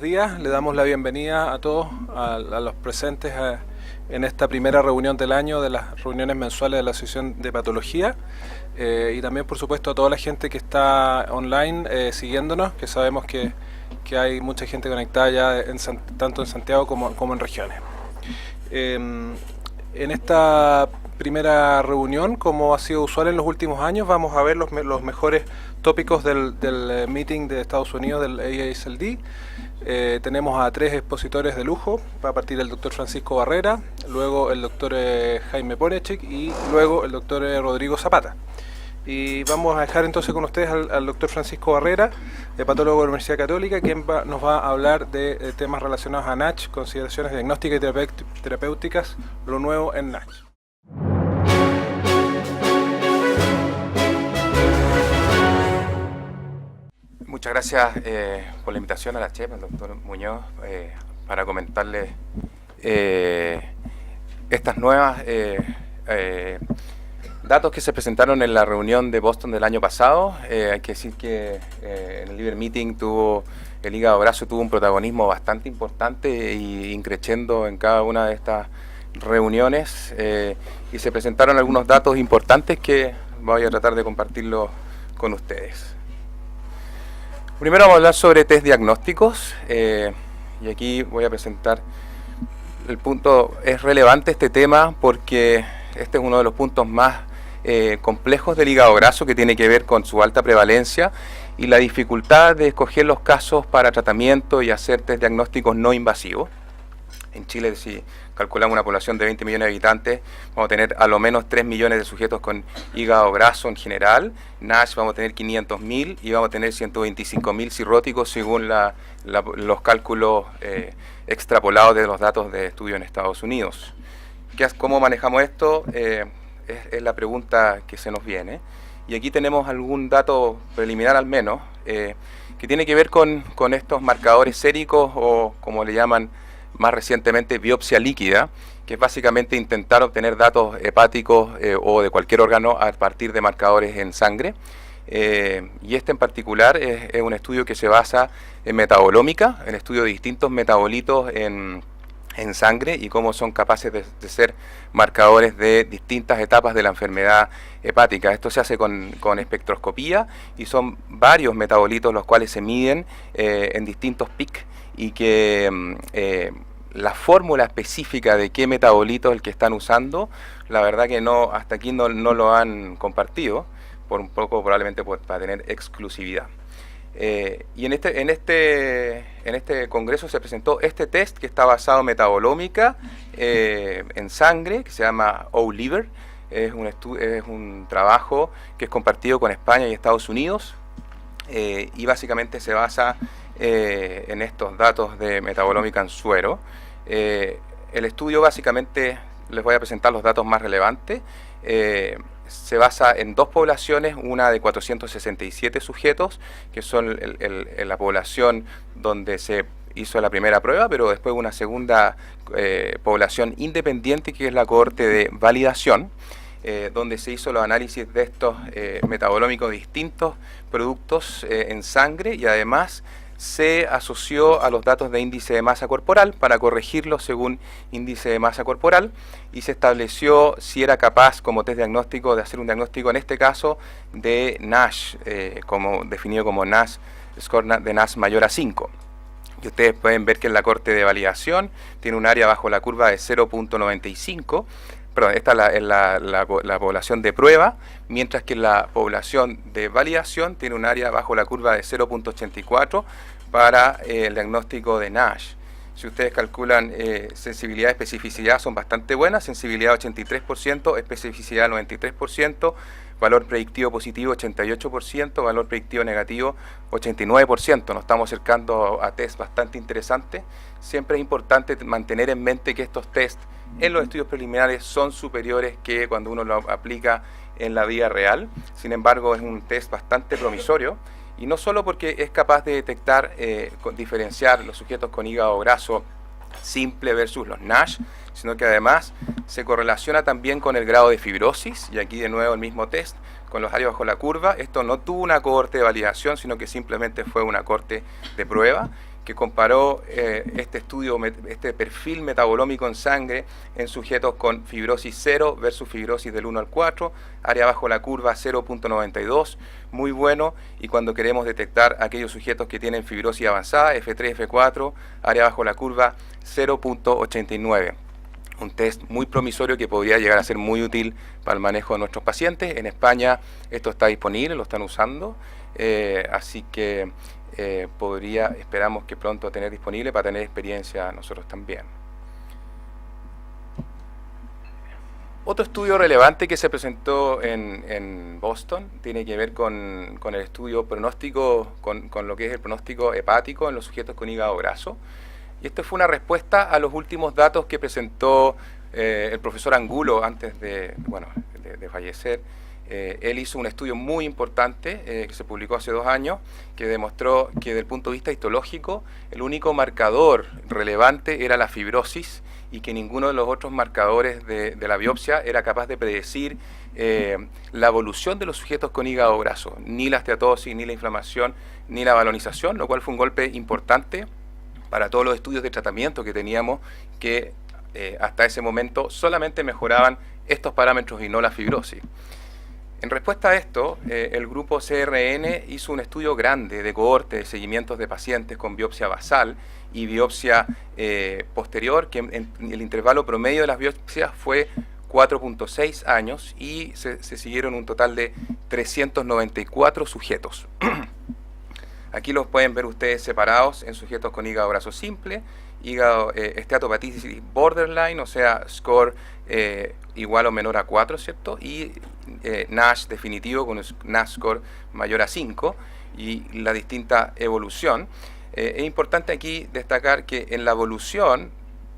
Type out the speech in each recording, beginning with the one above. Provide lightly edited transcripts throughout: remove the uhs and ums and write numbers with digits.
días. Le damos la bienvenida a todos, a los presentes en esta primera reunión del año de las reuniones mensuales de la Asociación de Patología, y también por supuesto a toda la gente que está online siguiéndonos, que sabemos que hay mucha gente conectada ya tanto en Santiago como en regiones. En esta primera reunión, como ha sido usual en los últimos años, vamos a ver los mejores tópicos del meeting de Estados Unidos del AASLD. Tenemos a 3 expositores de lujo. Va a partir el doctor Francisco Barrera, luego el doctor Jaime Ponechik y luego el doctor Rodrigo Zapata. Y vamos a dejar entonces con ustedes al doctor Francisco Barrera, patólogo de la Universidad Católica, quien nos va a hablar de temas relacionados a NASH, consideraciones diagnósticas y terapéuticas, lo nuevo en NASH. Muchas gracias por la invitación a la CHEP, al doctor Muñoz, para comentarles estas nuevas datos que se presentaron en la reunión de Boston del año pasado. Hay que decir que en el Liver Meeting el hígado graso tuvo un protagonismo bastante importante y increciendo en cada una de estas reuniones, y se presentaron algunos datos importantes que voy a tratar de compartirlos con ustedes. Primero vamos a hablar sobre test diagnósticos, y aquí voy a presentar el punto. Es relevante este tema porque este es uno de los puntos más complejos del hígado graso, que tiene que ver con su alta prevalencia y la dificultad de escoger los casos para tratamiento y hacer test diagnósticos no invasivos. En Chile, si calculamos una población de 20 millones de habitantes, vamos a tener a lo menos 3 millones de sujetos con hígado graso en general. NASH vamos a tener 500.000 y vamos a tener 125.000 cirróticos según los cálculos extrapolados de los datos de estudio en Estados Unidos. ¿Cómo manejamos esto? Es la pregunta que se nos viene. Y aquí tenemos algún dato preliminar al menos, que tiene que ver con estos marcadores séricos, o como le llaman más recientemente biopsia líquida, que es básicamente intentar obtener datos hepáticos o de cualquier órgano a partir de marcadores en sangre. Y este en particular es un estudio que se basa en metabolómica, en estudio de distintos metabolitos en sangre y cómo son capaces de ser marcadores de distintas etapas de la enfermedad hepática. Esto se hace con espectroscopía y son varios metabolitos los cuales se miden en distintos PIC, y que la fórmula específica de qué metabolito es el que están usando, la verdad que no, hasta aquí no lo han compartido, por un poco probablemente para tener exclusividad. Y en este congreso se presentó este test que está basado en metabolómica en sangre, que se llama O-Liver. Es un trabajo que es compartido con España y Estados Unidos, y básicamente se basa en estos datos de metabolómica en suero. El estudio básicamente, les voy a presentar los datos más relevantes. Se basa en 2 poblaciones, una de 467 sujetos, que son la población donde se hizo la primera prueba, pero después una segunda población independiente, que es la cohorte de validación, donde se hizo los análisis de estos metabolómicos de distintos productos en sangre, y además se asoció a los datos de índice de masa corporal para corregirlos según índice de masa corporal, y se estableció si era capaz como test diagnóstico de hacer un diagnóstico, en este caso de NASH, definido como NASH, score de NASH mayor a 5. Y ustedes pueden ver que en la corte de validación tiene un área bajo la curva de 0.95, perdón, esta es la población de prueba, mientras que la población de validación tiene un área bajo la curva de 0.84 para el diagnóstico de NASH. Si ustedes calculan sensibilidad y especificidad, son bastante buenas: sensibilidad 83%, especificidad 93%, valor predictivo positivo 88%, valor predictivo negativo 89%. Nos estamos acercando a test bastante interesantes. Siempre es importante mantener en mente que estos test en los estudios preliminares son superiores que cuando uno lo aplica en la vida real. Sin embargo, es un test bastante promisorio, y no solo porque es capaz de detectar, diferenciar los sujetos con hígado graso simple versus los NASH, sino que además se correlaciona también con el grado de fibrosis, y aquí de nuevo el mismo test con los áreas bajo la curva. Esto no tuvo una cohorte de validación, sino que simplemente fue una cohorte de prueba, que comparó este perfil metabolómico en sangre en sujetos con fibrosis 0 versus fibrosis del 1 al 4, área bajo la curva 0.92, muy bueno, y cuando queremos detectar aquellos sujetos que tienen fibrosis avanzada, F3, F4, área bajo la curva 0.89. Un test muy promisorio que podría llegar a ser muy útil para el manejo de nuestros pacientes. En España esto está disponible, lo están usando, así que esperamos que pronto tener disponible para tener experiencia nosotros también. Otro estudio relevante que se presentó en Boston tiene que ver con el estudio pronóstico, con lo que es el pronóstico hepático en los sujetos con hígado graso. Y esto fue una respuesta a los últimos datos que presentó el profesor Angulo antes de fallecer. Él hizo un estudio muy importante que se publicó hace 2 años, que demostró que desde el punto de vista histológico el único marcador relevante era la fibrosis y que ninguno de los otros marcadores de la biopsia era capaz de predecir la evolución de los sujetos con hígado graso, ni la esteatosis, ni la inflamación, ni la balonización, lo cual fue un golpe importante para todos los estudios de tratamiento que teníamos, que hasta ese momento solamente mejoraban estos parámetros y no la fibrosis. En respuesta a esto, el grupo CRN hizo un estudio grande de cohorte de seguimientos de pacientes con biopsia basal y biopsia posterior, que en el intervalo promedio de las biopsias fue 4.6 años y se siguieron un total de 394 sujetos. Aquí los pueden ver ustedes separados en sujetos con hígado graso simple, hígado esteatopatitis borderline, o sea, score igual o menor a 4, ¿cierto? Y NASH definitivo con un NASH score mayor a 5 y la distinta evolución. Es importante aquí destacar que en la evolución,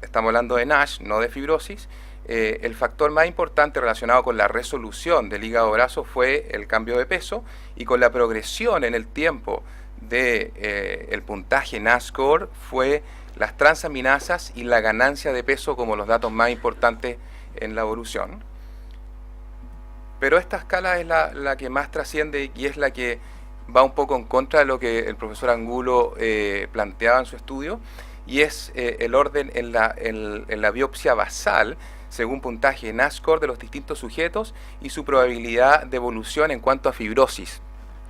estamos hablando de NASH, no de fibrosis, el factor más importante relacionado con la resolución del hígado graso fue el cambio de peso, y con la progresión en el tiempo de el puntaje NASH score fue las transaminasas y la ganancia de peso como los datos más importantes en la evolución. Pero esta escala es la que más trasciende y es la que va un poco en contra de lo que el profesor Angulo planteaba en su estudio, y es el orden en la biopsia basal según puntaje NASH score de los distintos sujetos y su probabilidad de evolución en cuanto a fibrosis.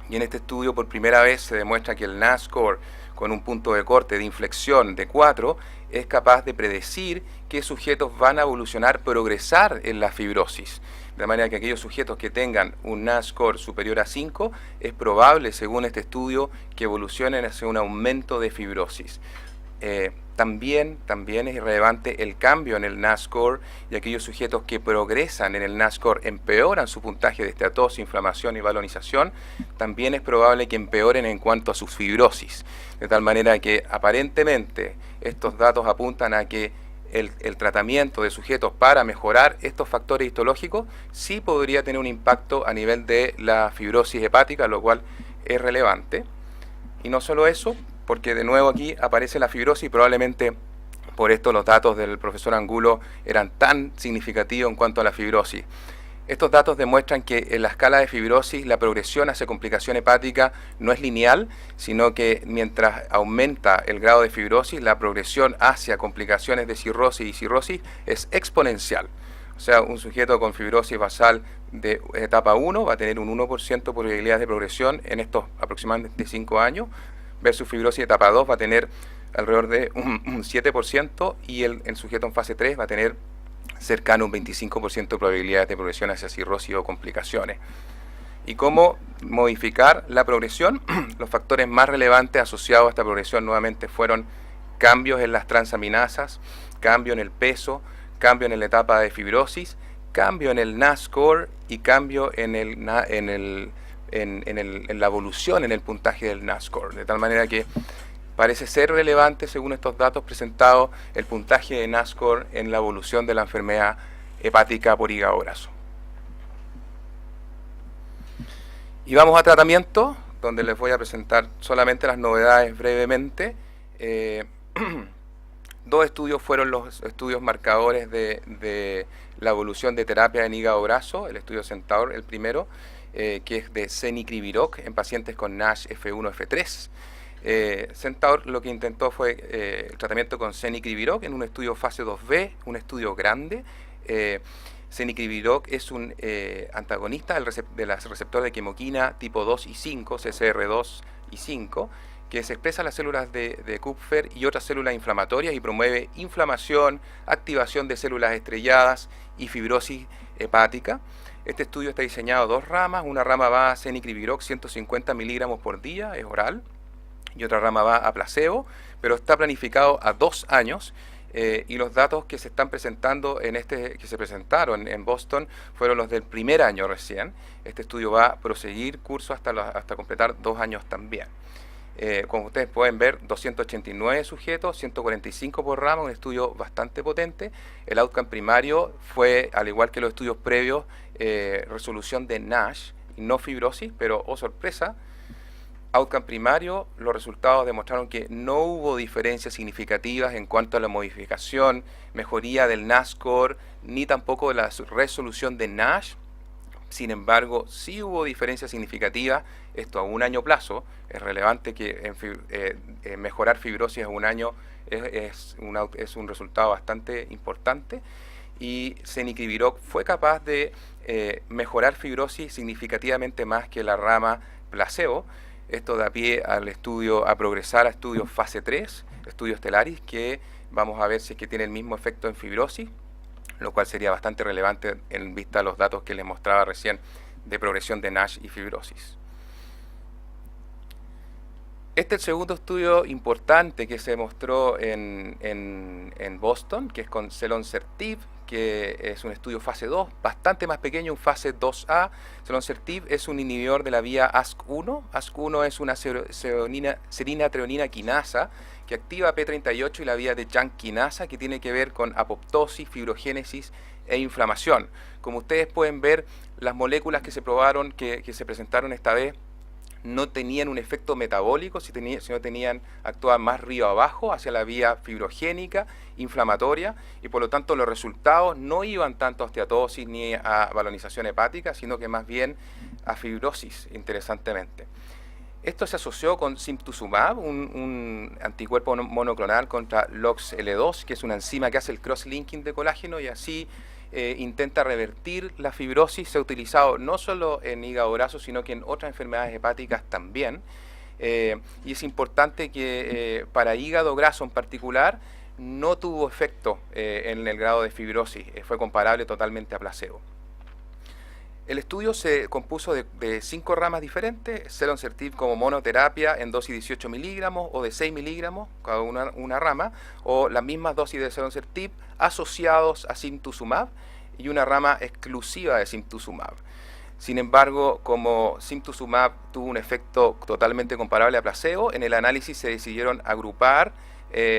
Y en este estudio por primera vez se demuestra que el NASH score con un punto de corte de inflexión de 4 es capaz de predecir qué sujetos van a evolucionar, progresar en la fibrosis. De manera que aquellos sujetos que tengan un NASH score superior a 5, es probable, según este estudio, que evolucionen hacia un aumento de fibrosis. También es relevante el cambio en el NASH score, y aquellos sujetos que progresan en el NASH score empeoran su puntaje de esteatosis, inflamación y balonización, también es probable que empeoren en cuanto a su fibrosis. De tal manera que aparentemente estos datos apuntan a que el tratamiento de sujetos para mejorar estos factores histológicos sí podría tener un impacto a nivel de la fibrosis hepática, lo cual es relevante. Y no solo eso, porque de nuevo aquí aparece la fibrosis, y probablemente por esto los datos del profesor Angulo eran tan significativos en cuanto a la fibrosis. Estos datos demuestran que en la escala de fibrosis la progresión hacia complicación hepática no es lineal, sino que mientras aumenta el grado de fibrosis, la progresión hacia complicaciones de cirrosis y cirrosis es exponencial. O sea, un sujeto con fibrosis basal de etapa 1 va a tener un 1% de probabilidades de progresión en estos aproximadamente 5 años, versus fibrosis de etapa 2 va a tener alrededor de un 7%, y el sujeto en fase 3 va a tener cercano a un 25% de probabilidades de progresión hacia cirrosis o complicaciones. ¿Y cómo modificar la progresión? Los factores más relevantes asociados a esta progresión nuevamente fueron cambios en las transaminasas, cambio en el peso, cambio en la etapa de fibrosis, cambio en el NASH score y cambio en la evolución en el puntaje del NASH score. De tal manera que parece ser relevante, según estos datos presentados, el puntaje de NASH score en la evolución de la enfermedad hepática por hígado graso. Y vamos a tratamiento, donde les voy a presentar solamente las novedades brevemente. 2 estudios fueron los estudios marcadores de la evolución de terapia en hígado graso. El estudio Centaur, el primero, que es de Cenicriviroc en pacientes con NASH F1, F3. Centaur lo que intentó fue el tratamiento con cenicriviroc en un estudio fase 2B, un estudio grande. Cenicriviroc es un antagonista del receptor de quimoquina tipo 2 y 5, CCR2 y 5, que se expresa en las células de Kupffer y otras células inflamatorias y promueve inflamación, activación de células estrelladas y fibrosis hepática. Este estudio está diseñado a dos ramas. Una rama va a cenicriviroc 150 miligramos por día, es oral, y otra rama va a placebo, pero está planificado a 2 años. Y los datos que se están presentando que se presentaron en Boston fueron los del primer año recién. Este estudio va a proseguir curso hasta completar 2 años también. Como ustedes pueden ver, 289 sujetos, 145 por rama, un estudio bastante potente. El outcome primario fue, al igual que los estudios previos, resolución de NASH y no fibrosis, pero, oh sorpresa, outcome primario, los resultados demostraron que no hubo diferencias significativas en cuanto a la modificación, mejoría del NASH score, ni tampoco de la resolución de NASH. Sin embargo, sí hubo diferencias significativas, esto a 1 año plazo. Es relevante que mejorar fibrosis a 1 año es un resultado bastante importante. Y cenicriviroc fue capaz de mejorar fibrosis significativamente más que la rama placebo. Esto da pie al estudio, a progresar a estudios fase 3, estudios Stellaris, que vamos a ver si es que tiene el mismo efecto en fibrosis, lo cual sería bastante relevante en vista de los datos que les mostraba recién de progresión de NASH y fibrosis. Este es el segundo estudio importante que se mostró en Boston, que es con selonsertib, que es un estudio fase 2, bastante más pequeño, un fase 2A. Selonsertib es un inhibidor de la vía ASK1. ASK1 es una serina-treonina quinasa que activa P38 y la vía de Jank quinasa, que tiene que ver con apoptosis, fibrogénesis e inflamación. Como ustedes pueden ver, las moléculas que se probaron, que se presentaron esta vez, no tenían un efecto metabólico, sino actuaban más río abajo, hacia la vía fibrogénica, inflamatoria, y por lo tanto los resultados no iban tanto a osteatosis ni a balonización hepática, sino que más bien a fibrosis, interesantemente. Esto se asoció con simtuzumab, un anticuerpo monoclonal contra LOXL2, que es una enzima que hace el cross-linking de colágeno y así intenta revertir la fibrosis. Se ha utilizado no solo en hígado graso, sino que en otras enfermedades hepáticas también. Y es importante que para hígado graso en particular no tuvo efecto en el grado de fibrosis, fue comparable totalmente a placebo. El estudio se compuso de 5 ramas diferentes: selonsertib como monoterapia en dosis 18 miligramos o de 6 miligramos, cada una rama, o las mismas dosis de selonsertib asociados a simtuzumab, y una rama exclusiva de simtuzumab. Sin embargo, como simtuzumab tuvo un efecto totalmente comparable a placebo, en el análisis se decidieron agrupar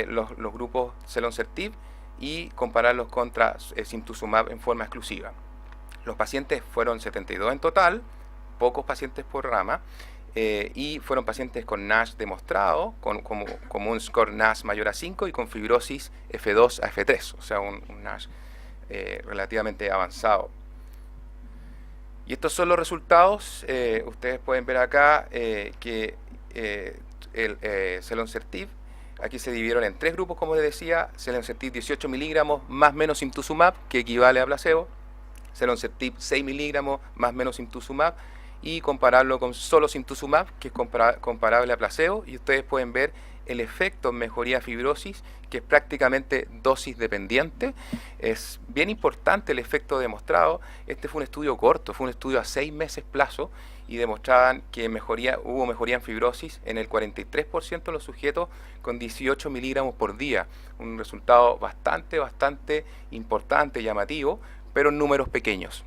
los grupos selonsertib y compararlos contra simtuzumab en forma exclusiva. Los pacientes fueron 72 en total, pocos pacientes por rama, y fueron pacientes con NASH demostrado, como un score NASH mayor a 5 y con fibrosis F2 a F3, o sea, un NASH relativamente avanzado. Y estos son los resultados. Ustedes pueden ver acá que el selonsertib, aquí se dividieron en 3 grupos, como les decía: selonsertib 18 miligramos más menos simtuzumab, que equivale a placebo; selonsertib 6 miligramos más menos simtuzumab, y compararlo con solo simtuzumab, que es comparable a placebo, y ustedes pueden ver el efecto en mejoría de fibrosis, que es prácticamente dosis dependiente. Es bien importante el efecto demostrado. Este fue un estudio corto, fue un estudio a 6 meses plazo, y demostraban que hubo mejoría en fibrosis en el 43% de los sujetos con 18 miligramos por día. Un resultado bastante importante, llamativo, pero en números pequeños.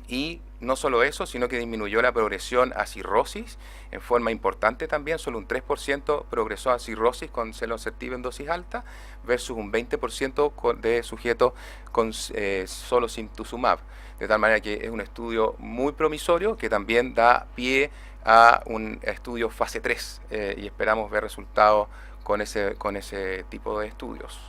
Y no solo eso, sino que disminuyó la progresión a cirrosis en forma importante también. Solo un 3% progresó a cirrosis con selonsertib en dosis alta, versus un 20% de sujetos con solo simtuzumab. De tal manera que es un estudio muy promisorio, que también da pie a un estudio fase 3, y esperamos ver resultados con ese tipo de estudios.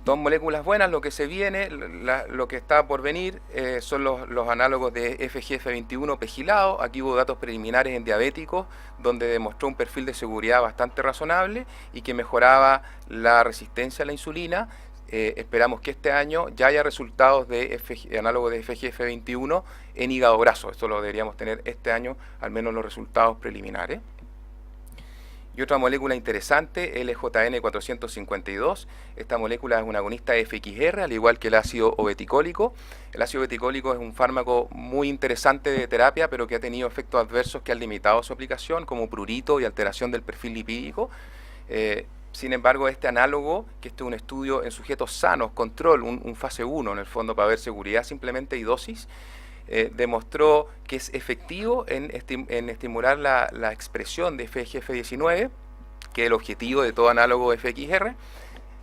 Dos moléculas buenas, lo que se viene, lo que está por venir, son los análogos de FGF21 pegilado. Aquí hubo datos preliminares en diabéticos, donde demostró un perfil de seguridad bastante razonable y que mejoraba la resistencia a la insulina. Esperamos que este año ya haya resultados de análogos de FGF21 en hígado graso. Esto lo deberíamos tener este año, al menos los resultados preliminares. Y otra molécula interesante, LJN452. Esta molécula es un agonista FXR, al igual que el ácido obeticólico. El ácido obeticólico es un fármaco muy interesante de terapia, pero que ha tenido efectos adversos que han limitado su aplicación, como prurito y alteración del perfil lipídico. Sin embargo, este análogo, que este es un estudio en sujetos sanos, control, un fase 1 en el fondo para ver seguridad simplemente y dosis, demostró que es efectivo en estimular la expresión de FGF19, que es el objetivo de todo análogo FXR.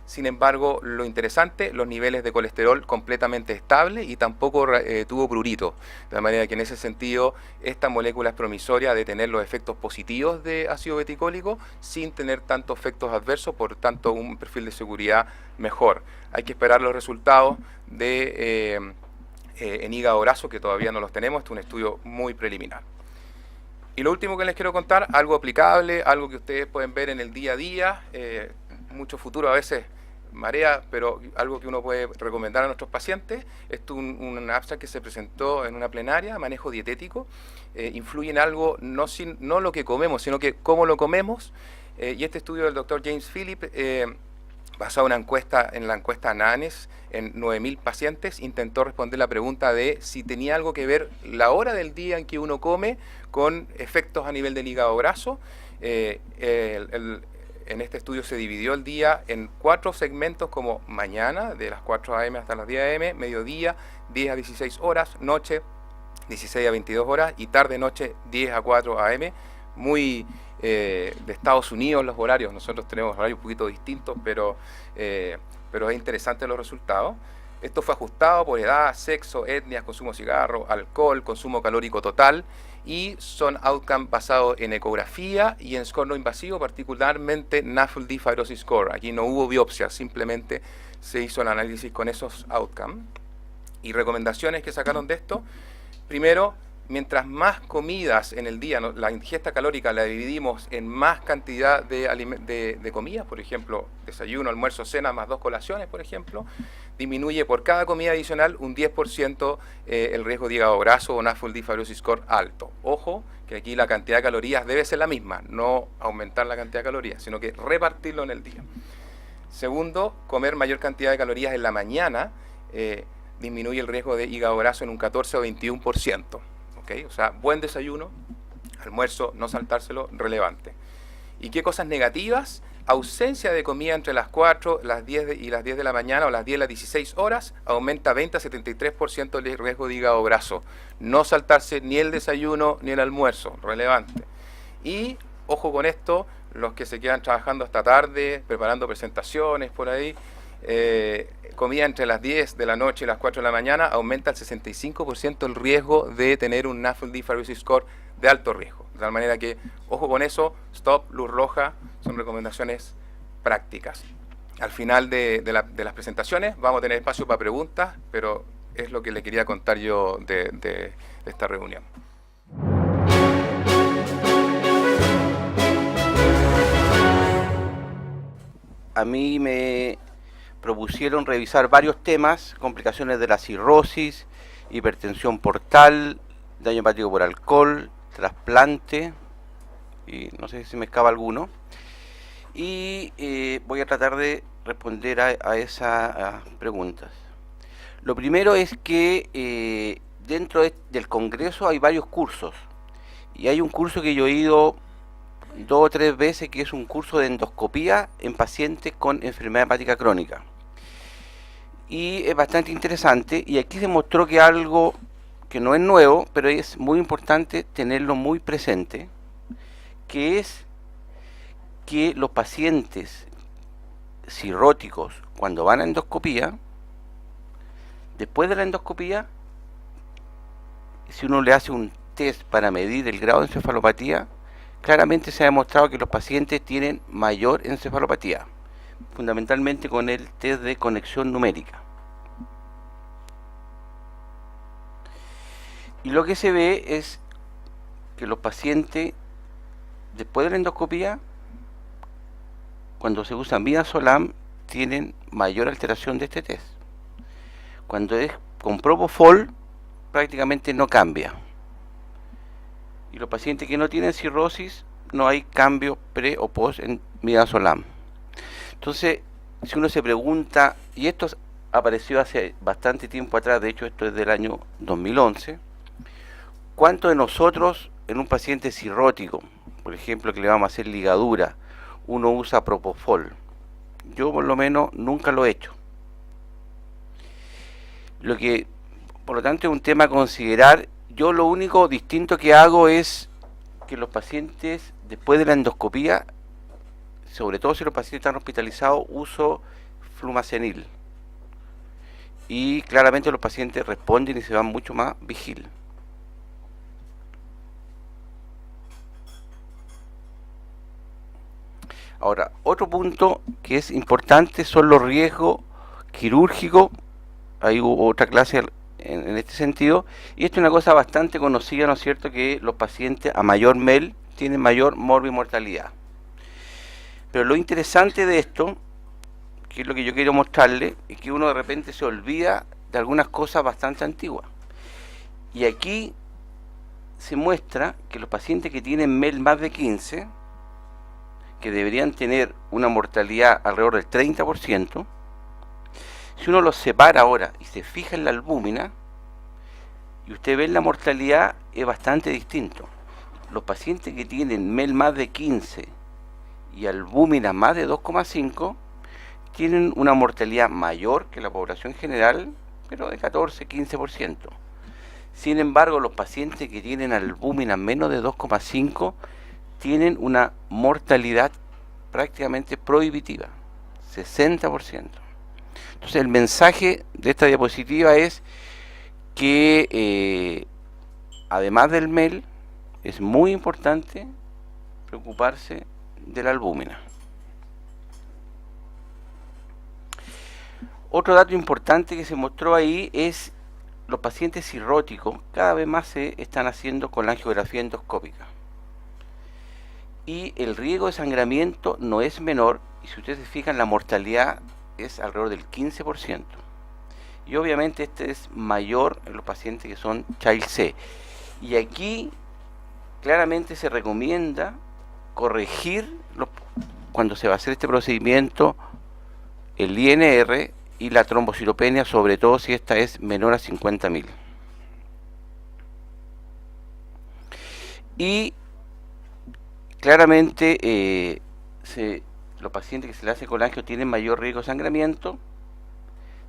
Sin embargo, lo interesante, los niveles de colesterol completamente estables y tampoco tuvo prurito. De manera que en ese sentido, esta molécula es promisoria de tener los efectos positivos de ácido beticólico sin tener tantos efectos adversos, por tanto un perfil de seguridad mejor. Hay que esperar los resultados en hígado graso, que todavía no los tenemos. Este es un estudio muy preliminar. Y lo último que les quiero contar, algo aplicable, algo que ustedes pueden ver en el día a día, mucho futuro a veces marea, pero algo que uno puede recomendar a nuestros pacientes. Esto es un abstract que se presentó en una plenaria, manejo dietético. Influye en algo, no lo que comemos, sino que cómo lo comemos. Y este estudio del doctor James Philip, basado en la encuesta ANANES, en 9.000 pacientes, intentó responder la pregunta de si tenía algo que ver la hora del día en que uno come con efectos a nivel del hígado graso. En este estudio se dividió el día en 4 segmentos, como mañana, de las 4 a.m. hasta las 10 a.m., mediodía, 10 a 16 horas, noche, 16 a 22 horas, y tarde-noche, 10 a 4 a.m., muy de Estados Unidos los horarios. Nosotros tenemos horarios un poquito distintos, pero es interesante los resultados. Esto fue ajustado por edad, sexo, etnia, consumo de cigarro, alcohol, consumo calórico total, y son outcomes basados en ecografía y en score no invasivo, particularmente NAFLD Fibrosis Score. Aquí no hubo biopsia, simplemente se hizo el análisis con esos outcomes. Y recomendaciones que sacaron de esto: primero, mientras más comidas en el día, ¿no?, la ingesta calórica la dividimos en más cantidad de comidas, por ejemplo, desayuno, almuerzo, cena, más 2 colaciones, por ejemplo, disminuye por cada comida adicional un 10% el riesgo de hígado graso o NAFLD Fibrosis Score alto. Ojo, que aquí la cantidad de calorías debe ser la misma, no aumentar la cantidad de calorías, sino que repartirlo en el día. Segundo, comer mayor cantidad de calorías en la mañana disminuye el riesgo de hígado graso en un 14 o 21%. ¿Okay? O sea, buen desayuno, almuerzo, no saltárselo, relevante. ¿Y qué cosas negativas? Ausencia de comida entre las 4 las 10 y las 10 de la mañana o las 10 y las 16 horas aumenta 20 a 73% el riesgo de hígado graso. No saltarse ni el desayuno ni el almuerzo, relevante. Y ojo con esto, los que se quedan trabajando hasta tarde, preparando presentaciones por ahí, comida entre las 10 de la noche y las 4 de la mañana aumenta el 65% el riesgo de tener un NAFLD Fibrosis Score de alto riesgo. De tal manera que, ojo con eso, stop, luz roja, son recomendaciones prácticas. Al final de las presentaciones vamos a tener espacio para preguntas, pero es lo que le quería contar yo de esta reunión. A mí me propusieron revisar varios temas: complicaciones de la cirrosis, hipertensión portal, daño hepático por alcohol, trasplante, y no sé si me escapa alguno. Y voy a tratar de responder a esas preguntas. Lo primero es que dentro del Congreso hay varios cursos, y hay un curso que yo he ido 2 o 3 veces, que es un curso de endoscopía en pacientes con enfermedad hepática crónica. Y es bastante interesante, y aquí se mostró que algo que no es nuevo, pero es muy importante tenerlo muy presente, que es que los pacientes cirróticos, cuando van a endoscopía, después de la endoscopía, si uno le hace un test para medir el grado de encefalopatía, claramente se ha demostrado que los pacientes tienen mayor encefalopatía, fundamentalmente con el test de conexión numérica. Y lo que se ve es que los pacientes, después de la endoscopía, cuando se usa midazolam, tienen mayor alteración de este test. Cuando es con propofol, prácticamente no cambia. Y los pacientes que no tienen cirrosis, no hay cambio pre o post en midazolam. Entonces, si uno se pregunta, y esto apareció hace bastante tiempo atrás, de hecho esto es del año 2011, ¿cuántos de nosotros en un paciente cirrótico, por ejemplo que le vamos a hacer ligadura, uno usa propofol? Yo por lo menos nunca lo he hecho. Lo que, por lo tanto, es un tema a considerar. Yo lo único distinto que hago es que los pacientes, después de la endoscopía, sobre todo si los pacientes están hospitalizados, uso flumacenil. Y claramente los pacientes responden y se van mucho más vigil. Ahora, otro punto que es importante son los riesgos quirúrgicos. Hay otra clase en este sentido, y esto es una cosa bastante conocida, ¿no es cierto?, que los pacientes a mayor MEL tienen mayor morbimortalidad. Pero lo interesante de esto, que es lo que yo quiero mostrarle, es que uno de repente se olvida de algunas cosas bastante antiguas. Y aquí se muestra que los pacientes que tienen MEL más de 15, que deberían tener una mortalidad alrededor del 30%, si uno los separa ahora y se fija en la albúmina, y usted ve la mortalidad, es bastante distinto. Los pacientes que tienen MEL más de 15 y albúmina más de 2,5 tienen una mortalidad mayor que la población general, pero de 14-15%. Sin embargo, los pacientes que tienen albúmina menos de 2,5 tienen una mortalidad prácticamente prohibitiva, 60%. Entonces el mensaje de esta diapositiva es que además del MEL es muy importante preocuparse de la albúmina. Otro dato importante que se mostró ahí es los pacientes cirróticos cada vez más se están haciendo con la angiografía endoscópica. Y el riesgo de sangramiento no es menor, y si ustedes se fijan, la mortalidad es alrededor del 15%. Y obviamente este es mayor en los pacientes que son Child C. Y aquí claramente se recomienda corregir cuando se va a hacer este procedimiento el INR y la trombocitopenia, sobre todo si esta es menor a 50.000. Y claramente los pacientes que se le hace colangio tienen mayor riesgo de sangramiento,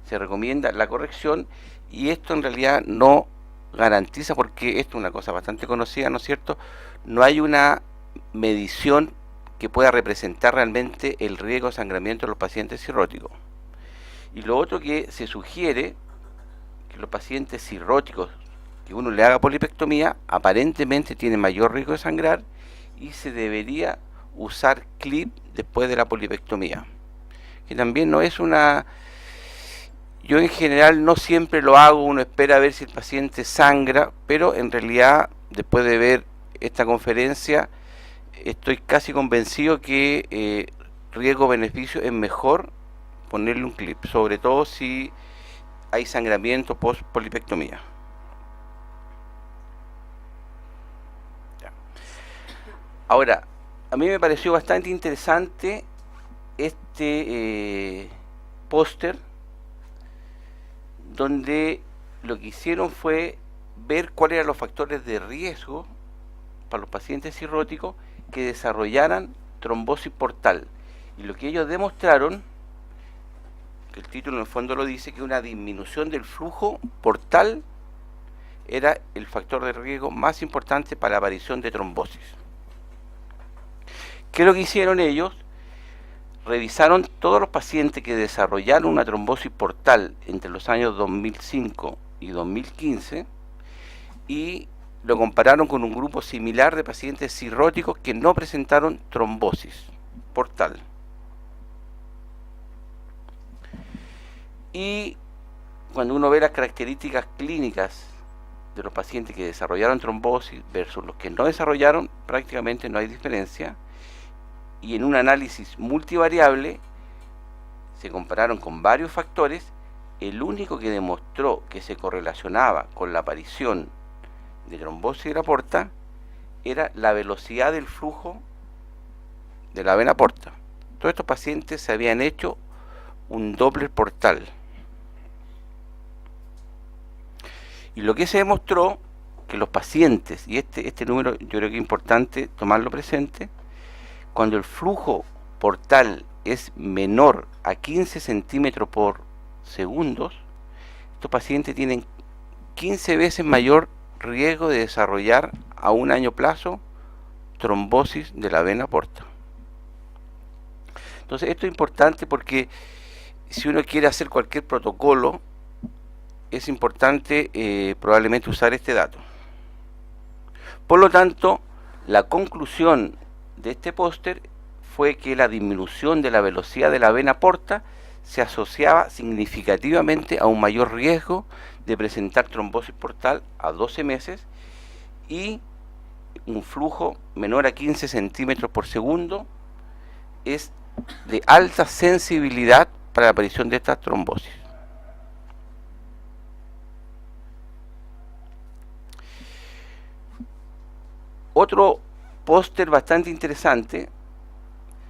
se recomienda la corrección, y esto en realidad no garantiza, porque esto es una cosa bastante conocida, ¿no es cierto? No hay una medición que pueda representar realmente el riesgo de sangramiento de los pacientes cirróticos. Y lo otro que se sugiere, que los pacientes cirróticos que uno le haga polipectomía, aparentemente tienen mayor riesgo de sangrar, y se debería usar clip después de la polipectomía, que también no es una... Yo en general no siempre lo hago, uno espera a ver si el paciente sangra, pero en realidad después de ver esta conferencia estoy casi convencido que riesgo-beneficio es mejor ponerle un clip, sobre todo si hay sangramiento post polipectomía. Ahora, a mí me pareció bastante interesante este póster, donde lo que hicieron fue ver cuáles eran los factores de riesgo para los pacientes cirróticos que desarrollaran trombosis portal. Y lo que ellos demostraron, que el título en el fondo lo dice, que una disminución del flujo portal era el factor de riesgo más importante para la aparición de trombosis. ¿Qué es lo que hicieron ellos? Revisaron todos los pacientes que desarrollaron una trombosis portal entre los años 2005 y 2015 y lo compararon con un grupo similar de pacientes cirróticos que no presentaron trombosis portal. Y cuando uno ve las características clínicas de los pacientes que desarrollaron trombosis versus los que no desarrollaron, prácticamente no hay diferencia. Y en un análisis multivariable se compararon con varios factores. El único que demostró que se correlacionaba con la aparición de trombosis de la porta era la velocidad del flujo de la vena porta. Todos estos pacientes se habían hecho un Doppler portal. Y lo que se demostró, que los pacientes, y este número yo creo que es importante tomarlo presente, cuando el flujo portal es menor a 15 centímetros por segundo, estos pacientes tienen 15 veces mayor riesgo de desarrollar a un año plazo trombosis de la vena porta. Entonces esto es importante porque si uno quiere hacer cualquier protocolo, es importante probablemente usar este dato. Por lo tanto, la conclusión de este póster fue que la disminución de la velocidad de la vena porta se asociaba significativamente a un mayor riesgo de presentar trombosis portal a 12 meses y un flujo menor a 15 centímetros por segundo es de alta sensibilidad para la aparición de esta trombosis. Otro póster bastante interesante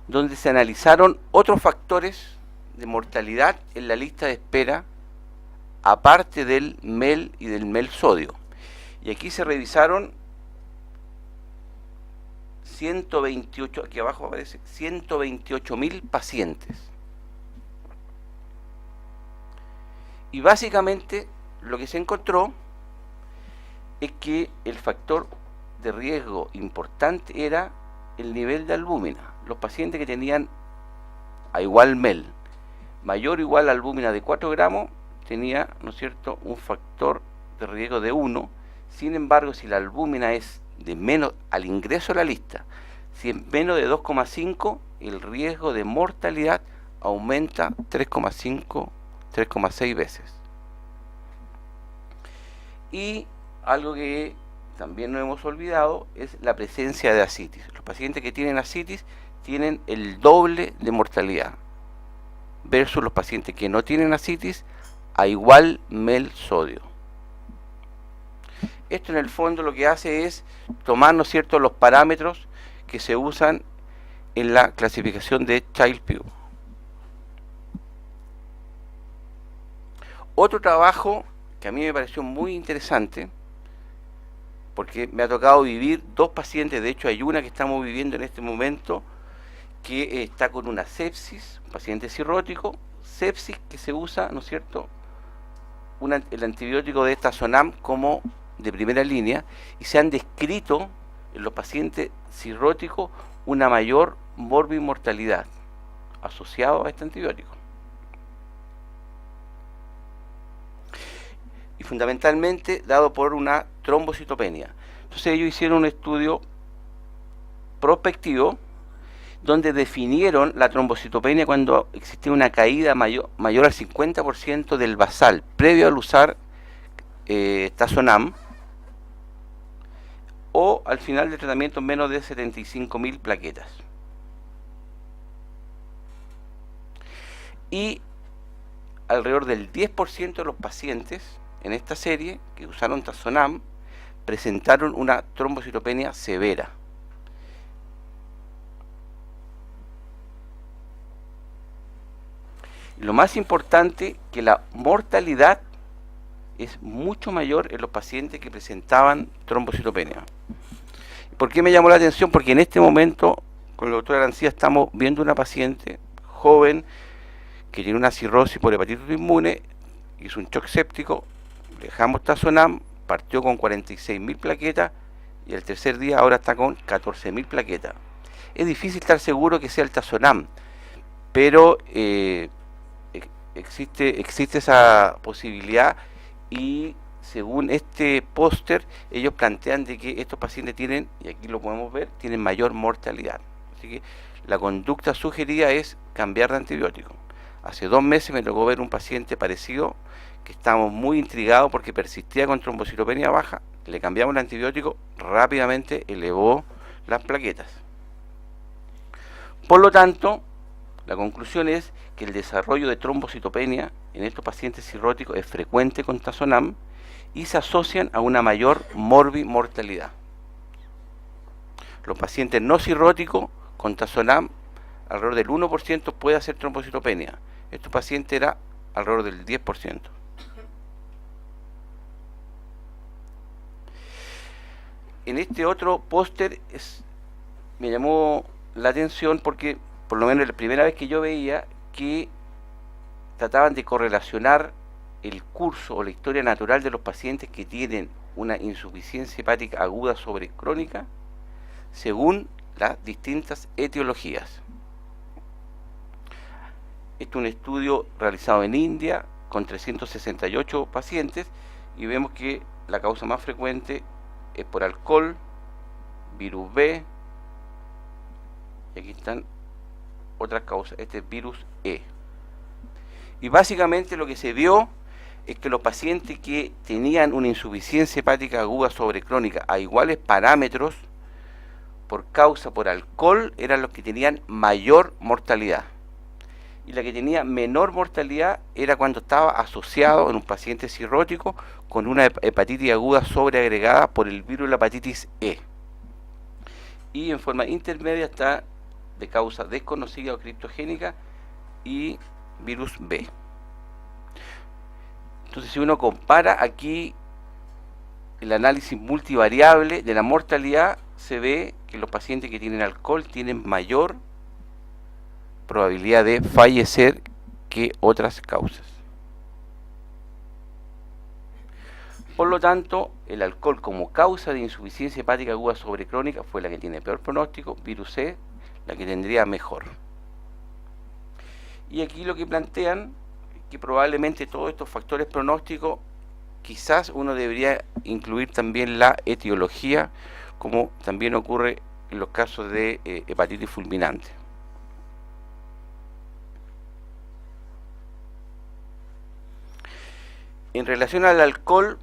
donde se analizaron otros factores de mortalidad en la lista de espera aparte del MEL y del MEL sodio. Y aquí se revisaron 128, aquí abajo aparece 128.000 pacientes. Y básicamente lo que se encontró es que el factor de riesgo importante era el nivel de albúmina. Los pacientes que tenían a igual MEL, mayor o igual albúmina de 4 gramos, tenía, ¿no es cierto?, un factor de riesgo de 1. Sin embargo, si la albúmina es de menos, al ingreso a la lista, si es menos de 2,5, el riesgo de mortalidad aumenta 3,5, 3,6 veces. Y algo que también no hemos olvidado es la presencia de ascitis. Los pacientes que tienen ascitis tienen el doble de mortalidad versus los pacientes que no tienen ascitis a igual MEL sodio. Esto en el fondo lo que hace es tomar, ¿no es cierto?, los parámetros que se usan en la clasificación de Child-Pugh. Otro trabajo que a mí me pareció muy interesante, porque me ha tocado vivir dos pacientes, de hecho hay una que estamos viviendo en este momento que está con una sepsis, un paciente cirrótico, sepsis que se usa, ¿no es cierto?, el antibiótico de Tazonam como de primera línea, y se han descrito en los pacientes cirróticos una mayor morbimortalidad asociado a este antibiótico. Y fundamentalmente dado por una trombocitopenia. Entonces ellos hicieron un estudio prospectivo donde definieron la trombocitopenia cuando existía una caída mayor al 50% del basal previo al usar Tazonam, o al final del tratamiento menos de 75.000 plaquetas. Y alrededor del 10% de los pacientes en esta serie que usaron Tazonam presentaron una trombocitopenia severa. Lo más importante, que la mortalidad es mucho mayor en los pacientes que presentaban trombocitopenia. ¿Por qué me llamó la atención? Porque en este momento, con la doctora Arancía, estamos viendo una paciente joven que tiene una cirrosis por hepatitis inmune, hizo un shock séptico, le dejamos Tazonam, partió con 46.000 plaquetas y al tercer día ahora está con 14.000 plaquetas. Es difícil estar seguro que sea el Tazonam, pero existe esa posibilidad, y según este póster ellos plantean de que estos pacientes tienen, y aquí lo podemos ver, tienen mayor mortalidad. Así que la conducta sugerida es cambiar de antibiótico. Hace 2 meses me tocó ver un paciente parecido que estábamos muy intrigados porque persistía con trombocitopenia baja, le cambiamos el antibiótico, rápidamente elevó las plaquetas. Por lo tanto, la conclusión es que el desarrollo de trombocitopenia en estos pacientes cirróticos es frecuente con Tazonam y se asocian a una mayor morbimortalidad. Los pacientes no cirróticos con Tazonam, alrededor del 1% puede hacer trombocitopenia. Estos pacientes era alrededor del 10%. En este otro póster me llamó la atención porque, por lo menos la primera vez que yo veía, que trataban de correlacionar el curso o la historia natural de los pacientes que tienen una insuficiencia hepática aguda sobre crónica según las distintas etiologías. Este es un estudio realizado en India con 368 pacientes y vemos que la causa más frecuente es por alcohol, virus B, y aquí están otras causas, este es virus E. Y básicamente lo que se vio es que los pacientes que tenían una insuficiencia hepática aguda sobre crónica a iguales parámetros por causa por alcohol eran los que tenían mayor mortalidad. Y la que tenía menor mortalidad era cuando estaba asociado en un paciente cirrótico con una hepatitis aguda sobreagregada por el virus de la hepatitis E. Y en forma intermedia está de causa desconocida o criptogénica y virus B. Entonces, si uno compara aquí el análisis multivariable de la mortalidad, se ve que los pacientes que tienen alcohol tienen mayor probabilidad de fallecer que otras causas. Por lo tanto, el alcohol como causa de insuficiencia hepática aguda sobre crónica fue la que tiene peor pronóstico, virus C la que tendría mejor. Y aquí lo que plantean que probablemente todos estos factores pronósticos, quizás uno debería incluir también la etiología, como también ocurre en los casos de hepatitis fulminante. En relación al alcohol,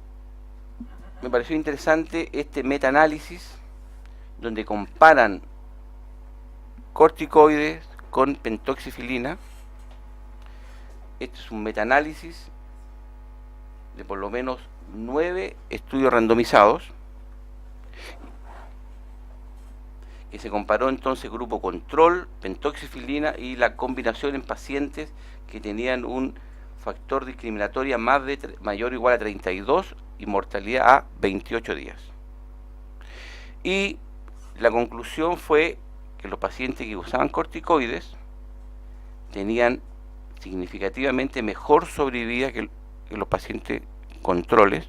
me pareció interesante este metaanálisis donde comparan corticoides con pentoxifilina. Este es un metaanálisis de por lo menos 9 estudios randomizados que se comparó entonces grupo control, pentoxifilina y la combinación en pacientes que tenían un factor discriminatoria mayor o igual a 32 y mortalidad a 28 días. Y la conclusión fue que los pacientes que usaban corticoides tenían significativamente mejor sobrevida que los pacientes controles.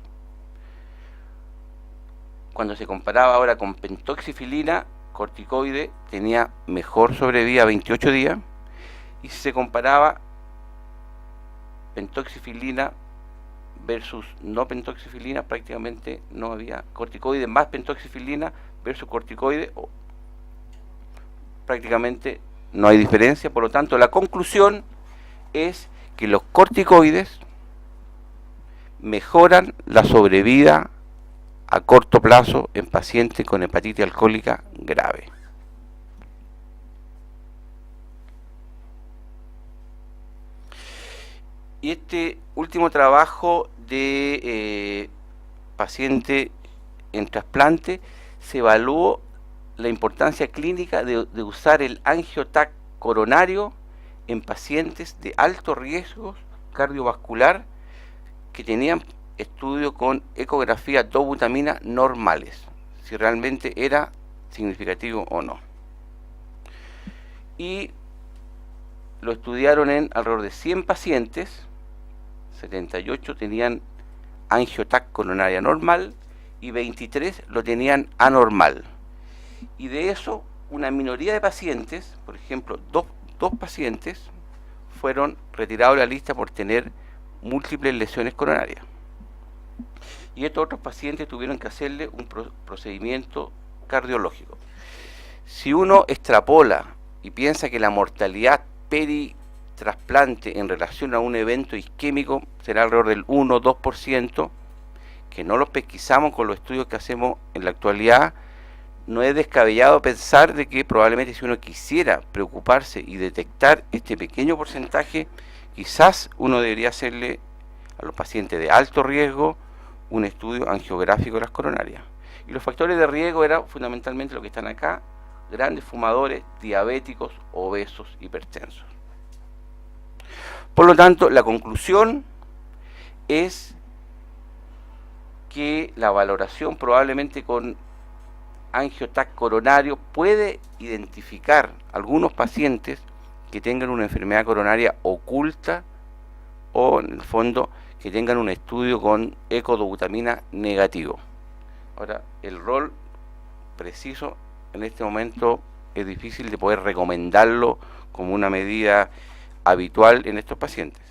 Cuando se comparaba ahora con pentoxifilina, corticoide tenía mejor sobrevida a 28 días, y si se comparaba pentoxifilina versus no pentoxifilina, prácticamente no había corticoide más pentoxifilina versus corticoide, prácticamente no hay diferencia. Por lo tanto, la conclusión es que los corticoides mejoran la sobrevida a corto plazo en pacientes con hepatitis alcohólica grave. Y este último trabajo de paciente en trasplante se evaluó la importancia clínica de usar el angiotac coronario en pacientes de alto riesgo cardiovascular que tenían estudio con ecografía dobutamina normales, si realmente era significativo o no. Y lo estudiaron en alrededor de 100 pacientes, 78 tenían angiotac coronaria normal y 23 lo tenían anormal. Y de eso, una minoría de pacientes, por ejemplo, dos pacientes, fueron retirados de la lista por tener múltiples lesiones coronarias. Y estos otros pacientes tuvieron que hacerle un procedimiento cardiológico. Si uno extrapola y piensa que la mortalidad trasplante en relación a un evento isquémico será alrededor del 1 o 2%, que no los pesquisamos con los estudios que hacemos en la actualidad. No es descabellado pensar de que probablemente si uno quisiera preocuparse y detectar este pequeño porcentaje, quizás uno debería hacerle a los pacientes de alto riesgo un estudio angiográfico de las coronarias. Y los factores de riesgo eran fundamentalmente lo que están acá: grandes fumadores, diabéticos, obesos, hipertensos. Por lo tanto, la conclusión es que la valoración probablemente con angioTAC coronario puede identificar algunos pacientes que tengan una enfermedad coronaria oculta o, en el fondo, que tengan un estudio con ecodobutamina negativo. Ahora, el rol preciso en este momento es difícil de poder recomendarlo como una medida habitual en estos pacientes.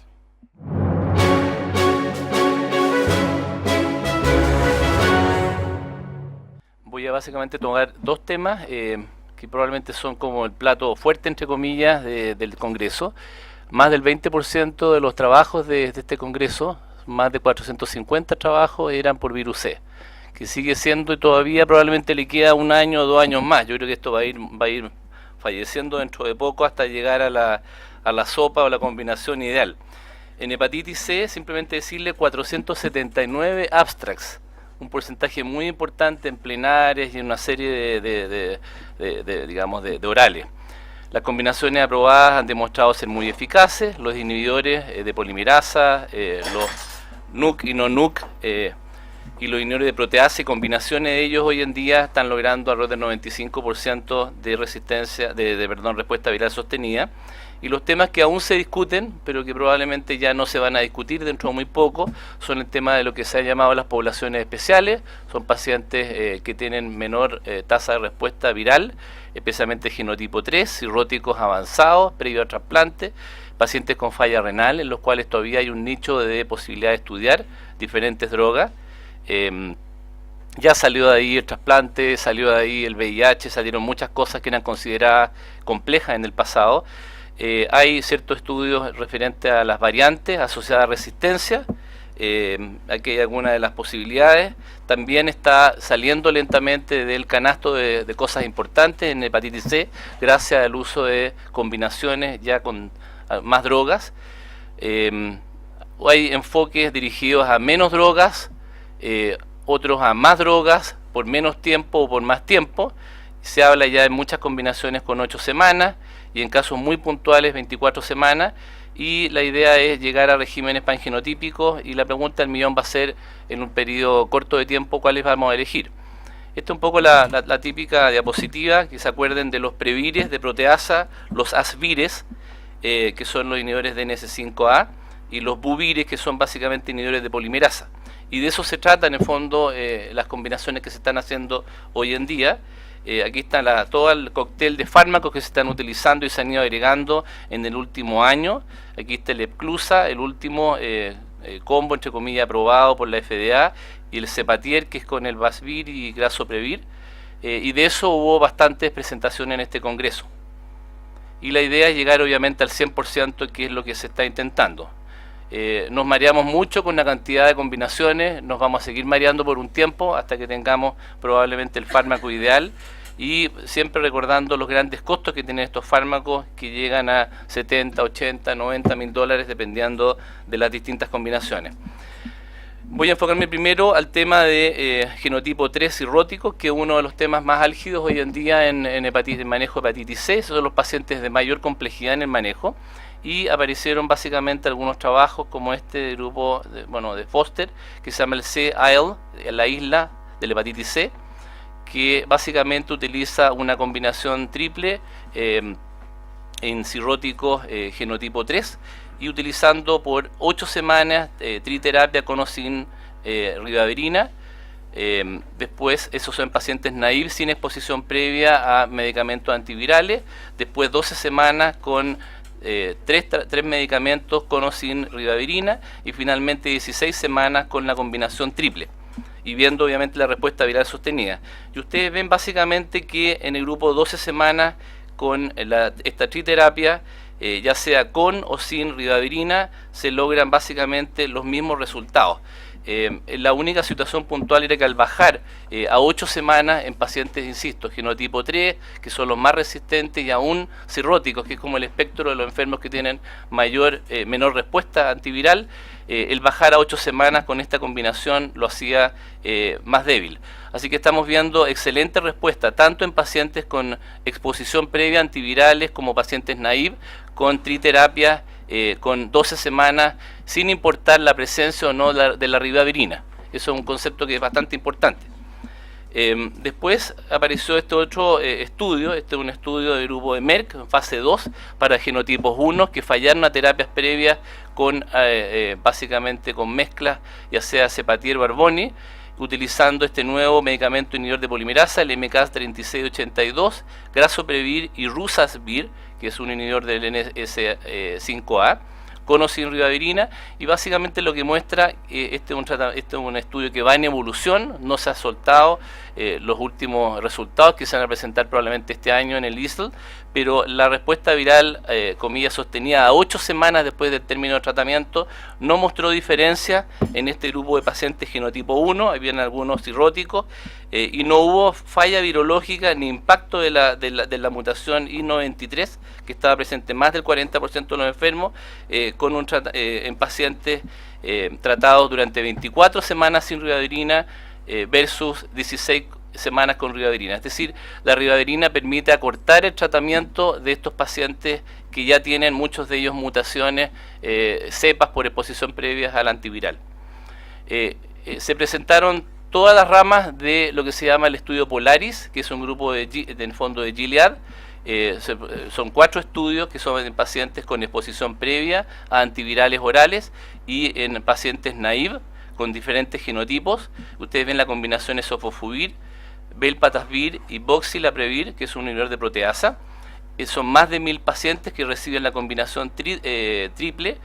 Voy a básicamente tomar dos temas que probablemente son como el plato fuerte, entre comillas, del Congreso. Más del 20% de los trabajos de este Congreso, más de 450 trabajos, eran por virus C, que sigue siendo, y todavía probablemente le queda 1 año o 2 años más. Yo creo que esto va a ir falleciendo dentro de poco hasta llegar a la sopa o la combinación ideal. En hepatitis C, simplemente decirle 479 abstracts, un porcentaje muy importante en plenarias y en una serie de orales. Las combinaciones aprobadas han demostrado ser muy eficaces. Los inhibidores de polimerasa, los NUC y no NUC, y los inhibidores de proteasa y combinaciones de ellos hoy en día están logrando alrededor del 95% de respuesta viral sostenida. Y los temas que aún se discuten, pero que probablemente ya no se van a discutir dentro de muy poco, son el tema de lo que se ha llamado las poblaciones especiales. Son pacientes que tienen menor tasa de respuesta viral, especialmente genotipo 3, cirróticos avanzados, previo a trasplante, pacientes con falla renal, en los cuales todavía hay un nicho de posibilidad de estudiar diferentes drogas. Ya salió de ahí el trasplante, salió de ahí el VIH, salieron muchas cosas que eran consideradas complejas en el pasado. Hay ciertos estudios referentes a las variantes asociadas a resistencia. Aquí hay algunas de las posibilidades. También está saliendo lentamente del canasto de cosas importantes en hepatitis C, gracias al uso de combinaciones ya con más drogas. Hay enfoques dirigidos a menos drogas, otros a más drogas por menos tiempo o por más tiempo. Se habla ya de muchas combinaciones con 8 semanas y en casos muy puntuales 24 semanas, y la idea es llegar a regímenes pangenotípicos, y la pregunta del millón va a ser, en un periodo corto de tiempo, ¿cuáles vamos a elegir? Esta es un poco la típica diapositiva, que se acuerden de los previres de proteasa, los asvires, que son los inhibidores de NS5A, y los buvires, que son básicamente inhibidores de polimerasa. Y de eso se trata en el fondo las combinaciones que se están haciendo hoy en día. Aquí está todo el cóctel de fármacos que se están utilizando y se han ido agregando en el último año. Aquí está el Epclusa, el último combo, entre comillas, aprobado por la FDA, y el Cepatier, que es con el Vasvir y Grasoprevir. Y de eso hubo bastantes presentaciones en este congreso. Y la idea es llegar obviamente al 100%, que es lo que se está intentando. Nos mareamos mucho con la cantidad de combinaciones, nos vamos a seguir mareando por un tiempo hasta que tengamos probablemente el fármaco ideal, y siempre recordando los grandes costos que tienen estos fármacos, que llegan a 70, 80, 90 mil dólares dependiendo de las distintas combinaciones. Voy a enfocarme primero al tema de genotipo 3 cirróticos, que es uno de los temas más álgidos hoy en día en manejo de hepatitis C. Esos son los pacientes de mayor complejidad en el manejo. Y aparecieron básicamente algunos trabajos como este grupo de Foster, que se llama el C-ISLE, la isla de la hepatitis C, que básicamente utiliza una combinación triple en cirróticos genotipo 3, y utilizando por 8 semanas triterapia con o sin ribavirina. Después, esos son pacientes naive sin exposición previa a medicamentos antivirales. Después 12 semanas con tres medicamentos con o sin ribavirina, y finalmente 16 semanas con la combinación triple, y viendo obviamente la respuesta viral sostenida. Y ustedes ven básicamente que en el grupo 12 semanas con esta triterapia ya sea con o sin ribavirina, se logran básicamente los mismos resultados. La única situación puntual era que al bajar a 8 semanas en pacientes, insisto, genotipo 3, que son los más resistentes, y aún cirróticos, que es como el espectro de los enfermos que tienen menor respuesta antiviral, el bajar a 8 semanas con esta combinación lo hacía más débil. Así que estamos viendo excelente respuesta tanto en pacientes con exposición previa a antivirales como pacientes naive con triterapias con 12 semanas, sin importar la presencia o no de la ribavirina. Eso es un concepto que es bastante importante. Después apareció este otro estudio, este es un estudio del grupo de Merck, en fase 2, para genotipos 1 que fallaron a terapias previas con básicamente con mezclas, ya sea Cepatier Barboni, utilizando este nuevo medicamento inhibidor de polimerasa, el MK3682, Grasoprevir y Rusasvir, que es un inhibidor del NS5A, con o sin ribavirina, y básicamente lo que muestra, este es un estudio que va en evolución, no se ha soltado los últimos resultados que se van a presentar probablemente este año en el ISL, pero la respuesta viral, comillas, sostenida a 8 semanas después del término de tratamiento, no mostró diferencia en este grupo de pacientes genotipo 1, habían algunos cirróticos, y no hubo falla virológica ni impacto de la mutación I93, que estaba presente en más del 40% de los enfermos, en pacientes tratados durante 24 semanas sin ribavirina versus 16 semanas con ribavirina. Es decir, la ribavirina permite acortar el tratamiento de estos pacientes que ya tienen, muchos de ellos, mutaciones, cepas por exposición previas al antiviral. Se presentaron todas las ramas de lo que se llama el estudio Polaris, que es un grupo del fondo de Gilead. Son 4 estudios que son en pacientes con exposición previa a antivirales orales y en pacientes naive con diferentes genotipos. Ustedes ven la combinación Sofosbuvir, Velpatasvir y Voxilaprevir, que es un inhibidor de proteasa. Son más de 1000 pacientes que reciben la combinación triple,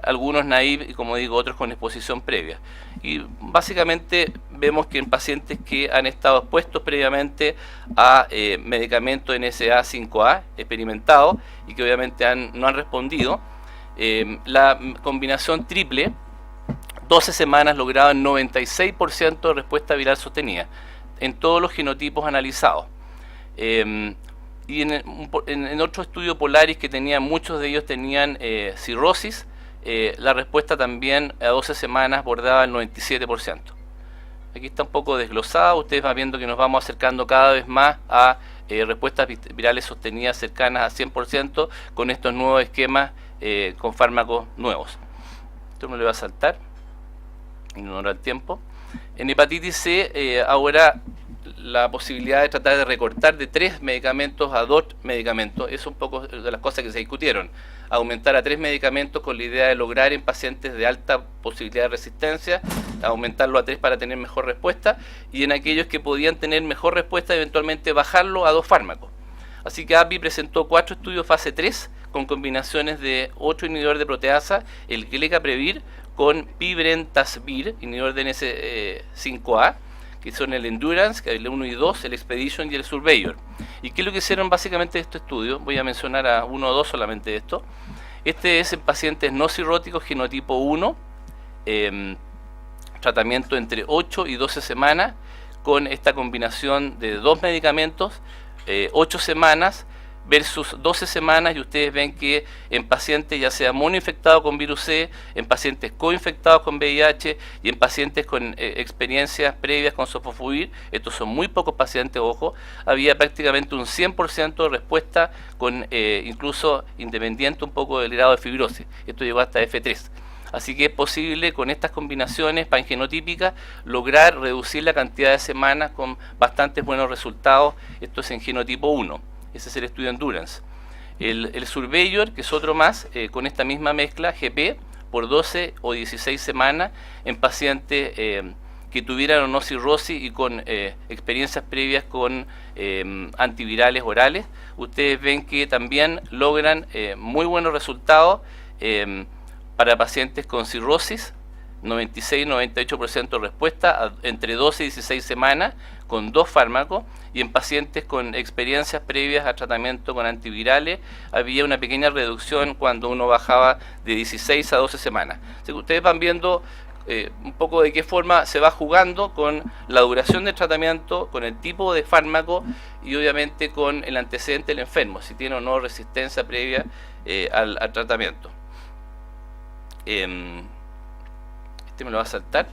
algunos naive y, como digo, otros con exposición previa. Y básicamente vemos que en pacientes que han estado expuestos previamente a medicamentos NSA5A experimentados y que obviamente no han respondido, la combinación triple, 12 semanas lograban 96% de respuesta viral sostenida en todos los genotipos analizados. Y en otro estudio Polaris, que muchos de ellos tenían cirrosis, la respuesta también a 12 semanas bordaba el 97%. Aquí está un poco desglosada, ustedes van viendo que nos vamos acercando cada vez más a respuestas virales sostenidas cercanas a 100% con estos nuevos esquemas con fármacos nuevos. Esto me lo va a saltar, ignorar el tiempo. En hepatitis C, ahora la posibilidad de tratar de recortar de 3 medicamentos a 2 medicamentos, es un poco de las cosas que se discutieron. Aumentar a 3 medicamentos con la idea de lograr en pacientes de alta posibilidad de resistencia, aumentarlo a 3 para tener mejor respuesta, y en aquellos que podían tener mejor respuesta, eventualmente bajarlo a 2 fármacos. Así que AbbVie presentó 4 estudios fase 3 con combinaciones de otro inhibidor de proteasa, el Glecaprevir, con Pibrentasvir, inhibidor de NS5A, que son el Endurance, que es el 1 y 2, el Expedition y el Surveyor. ¿Y qué es lo que hicieron básicamente estos estudios? Voy a mencionar a 1 o 2 solamente de esto. Este es en pacientes no cirróticos, genotipo 1, tratamiento entre 8 y 12 semanas, con esta combinación de 2 medicamentos, 8 semanas versus 12 semanas, y ustedes ven que en pacientes ya sea monoinfectados con virus C, en pacientes coinfectados con VIH y en pacientes con experiencias previas con Sofosbuvir, estos son muy pocos pacientes, ojo, había prácticamente un 100% de respuesta con incluso independiente un poco del grado de fibrosis. Esto llegó hasta F3. Así que es posible con estas combinaciones pangenotípicas lograr reducir la cantidad de semanas con bastantes buenos resultados. Esto es en genotipo 1. Ese es el estudio Endurance. El Surveyor, que es otro más, con esta misma mezcla, GP, por 12 o 16 semanas, en pacientes que tuvieran o no cirrosis y con experiencias previas con antivirales orales. Ustedes ven que también logran muy buenos resultados para pacientes con cirrosis, 96-98% de respuesta entre 12 y 16 semanas con 2 fármacos, y en pacientes con experiencias previas a tratamiento con antivirales había una pequeña reducción cuando uno bajaba de 16 a 12 semanas. Así que ustedes van viendo un poco de qué forma se va jugando con la duración del tratamiento, con el tipo de fármaco y obviamente con el antecedente del enfermo, si tiene o no resistencia previa al tratamiento. Este me lo va a saltar.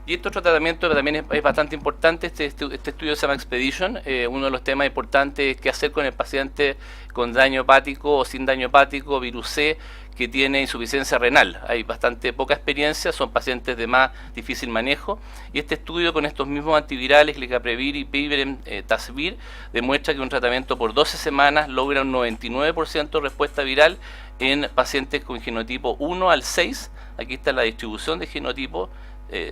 Y este otro tratamiento también es bastante importante. Este estudio se llama Expedition. Uno de los temas importantes es qué hacer con el paciente con daño hepático o sin daño hepático, virus C, que tiene insuficiencia renal. Hay bastante poca experiencia, son pacientes de más difícil manejo. Y este estudio con estos mismos antivirales, Licaprevir y Pibrentasvir, demuestra que un tratamiento por 12 semanas logra un 99% de respuesta viral en pacientes con genotipo 1 al 6. Aquí está la distribución de genotipos.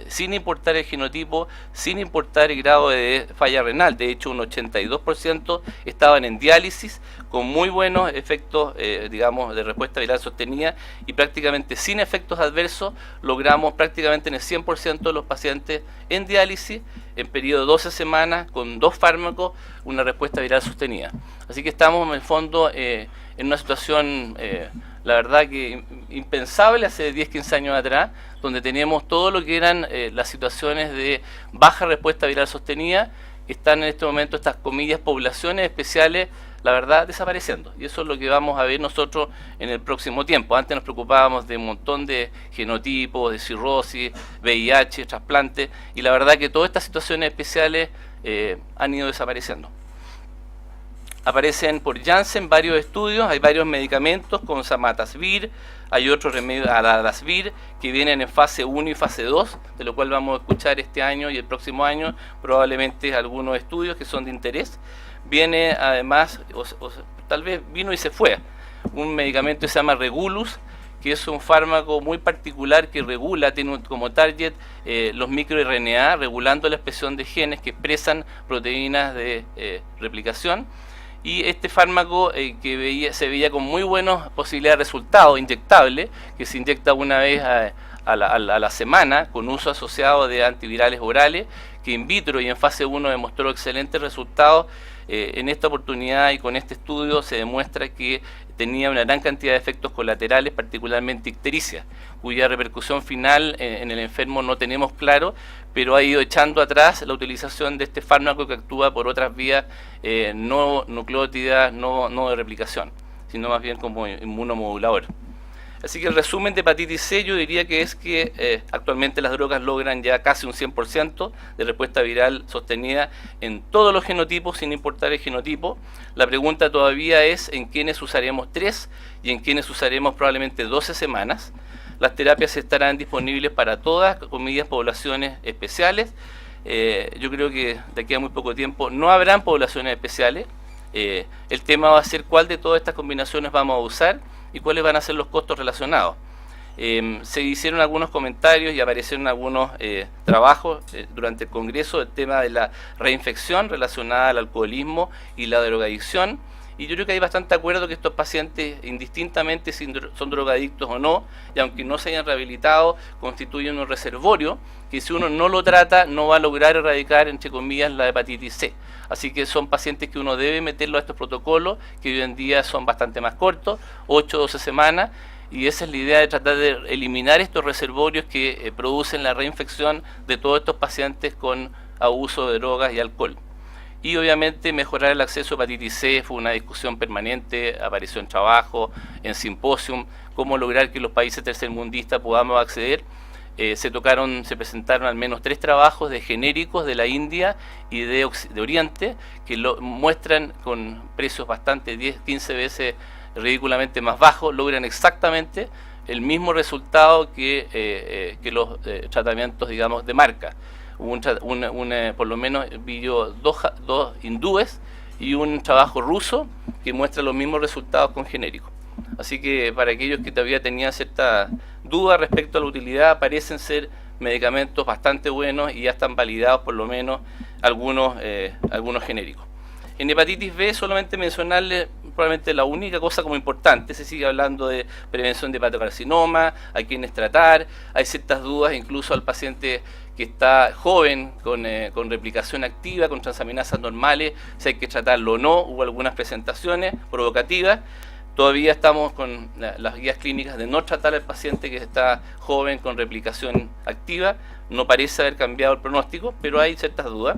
Sin importar el genotipo, sin importar el grado de falla renal. De hecho, un 82% estaban en diálisis con muy buenos efectos, digamos, de respuesta viral sostenida, y prácticamente sin efectos adversos logramos prácticamente en el 100% de los pacientes en diálisis en periodo de 12 semanas con 2 fármacos una respuesta viral sostenida. Así que estamos en el fondo en una situación la verdad que impensable hace 10-15 años atrás, donde teníamos todo lo que eran las situaciones de baja respuesta viral sostenida. Están en este momento estas comillas poblaciones especiales, la verdad, desapareciendo. Y eso es lo que vamos a ver nosotros en el próximo tiempo. Antes nos preocupábamos de un montón de genotipos, de cirrosis, VIH, trasplantes, y la verdad que todas estas situaciones especiales han ido desapareciendo. Aparecen por Janssen varios estudios, hay varios medicamentos con Samatasvir, hay otros remedios, Aladasvir, que vienen en fase 1 y fase 2, de lo cual vamos a escuchar este año y el próximo año probablemente algunos estudios que son de interés. Viene además, tal vez vino y se fue, un medicamento que se llama Regulus, que es un fármaco muy particular que regula, tiene como target los microRNA, regulando la expresión de genes que expresan proteínas de replicación. Y este fármaco se veía con muy buenas posibilidades de resultados, inyectable, que se inyecta una vez a la semana con uso asociado de antivirales orales, que in vitro y en fase 1 demostró excelentes resultados. En esta oportunidad y con este estudio se demuestra que tenía una gran cantidad de efectos colaterales, particularmente ictericia, cuya repercusión final en el enfermo no tenemos claro, pero ha ido echando atrás la utilización de este fármaco que actúa por otras vías no nucleótidas, no de replicación, sino más bien como inmunomodulador. Así que el resumen de hepatitis C yo diría que es que actualmente las drogas logran ya casi un 100% de respuesta viral sostenida en todos los genotipos, sin importar el genotipo. La pregunta todavía es en quiénes usaremos 3 y en quiénes usaremos probablemente 12 semanas. Las terapias estarán disponibles para todas, comillas, poblaciones especiales. Yo creo que de aquí a muy poco tiempo no habrán poblaciones especiales. El tema va a ser cuál de todas estas combinaciones vamos a usar y cuáles van a ser los costos relacionados. Se hicieron algunos comentarios y aparecieron algunos trabajos durante el Congreso del tema de la reinfección relacionada al alcoholismo y la drogadicción, y yo creo que hay bastante acuerdo que estos pacientes, indistintamente si son drogadictos o no, y aunque no se hayan rehabilitado, constituyen un reservorio que si uno no lo trata no va a lograr erradicar, entre comillas, la hepatitis C. Así que son pacientes que uno debe meterlo a estos protocolos, que hoy en día son bastante más cortos, 8-12 semanas, y esa es la idea de tratar de eliminar estos reservorios que producen la reinfección de todos estos pacientes con abuso de drogas y alcohol. Y obviamente mejorar el acceso a hepatitis C fue una discusión permanente, apareció en trabajo, en simposium, cómo lograr que los países tercermundistas podamos acceder. Se presentaron al menos 3 trabajos de genéricos de la India y de Oriente que lo muestran con precios bastante 10-15 veces ridículamente más bajos, logran exactamente el mismo resultado que los tratamientos, digamos, de marca. Por lo menos vi yo dos hindúes y un trabajo ruso que muestra los mismos resultados con genéricos. Así que para aquellos que todavía tenían cierta duda respecto a la utilidad, parecen ser medicamentos bastante buenos y ya están validados por lo menos algunos genéricos. En hepatitis B solamente mencionarles probablemente la única cosa como importante. Se sigue hablando de prevención de hepatocarcinoma, a quienes tratar, hay ciertas dudas incluso al paciente que está joven con replicación activa, con transaminasas normales, si hay que tratarlo o no. Hubo algunas presentaciones provocativas. Todavía estamos con las guías clínicas de no tratar al paciente que está joven con replicación activa. No parece haber cambiado el pronóstico, pero hay ciertas dudas.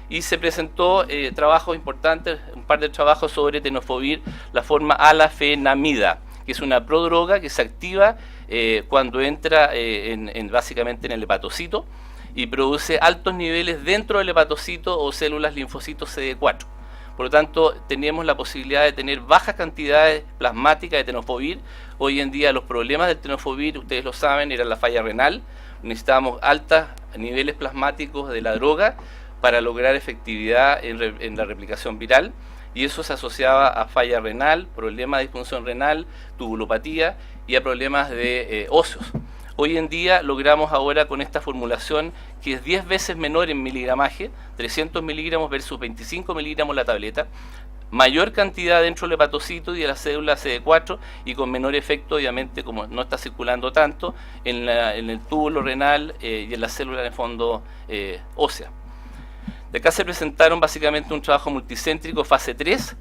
Y se presentó trabajos importantes, un par de trabajos sobre tenofovir, la forma alafenamida, que es una prodroga que se activa cuando entra básicamente en el hepatocito y produce altos niveles dentro del hepatocito o células linfocitos CD4. Por lo tanto, teníamos la posibilidad de tener bajas cantidades plasmáticas de tenofovir. Hoy en día los problemas del tenofovir, ustedes lo saben, era la falla renal. Necesitábamos altos niveles plasmáticos de la droga para lograr efectividad en la replicación viral, y eso se asociaba a falla renal, problemas de disfunción renal, tubulopatía y a problemas de óseos. Hoy en día logramos ahora con esta formulación que es 10 veces menor en miligramaje, 300 miligramos versus 25 miligramos la tableta, mayor cantidad dentro del hepatocito y de la célula CD4 y con menor efecto, obviamente, como no está circulando tanto, en el túbulo renal y en la célula en el fondo ósea. De acá se presentaron básicamente un trabajo multicéntrico fase 3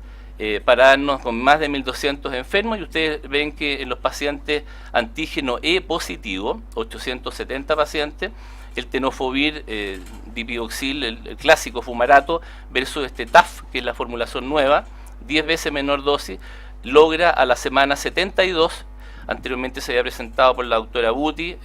para darnos con más de 1.200 enfermos, y ustedes ven que en los pacientes antígeno E positivo, 870 pacientes, el tenofovir dipiroxil, el clásico fumarato, versus este TAF, que es la formulación nueva, 10 veces menor dosis, logra a la semana 72, anteriormente se había presentado por la doctora Buti,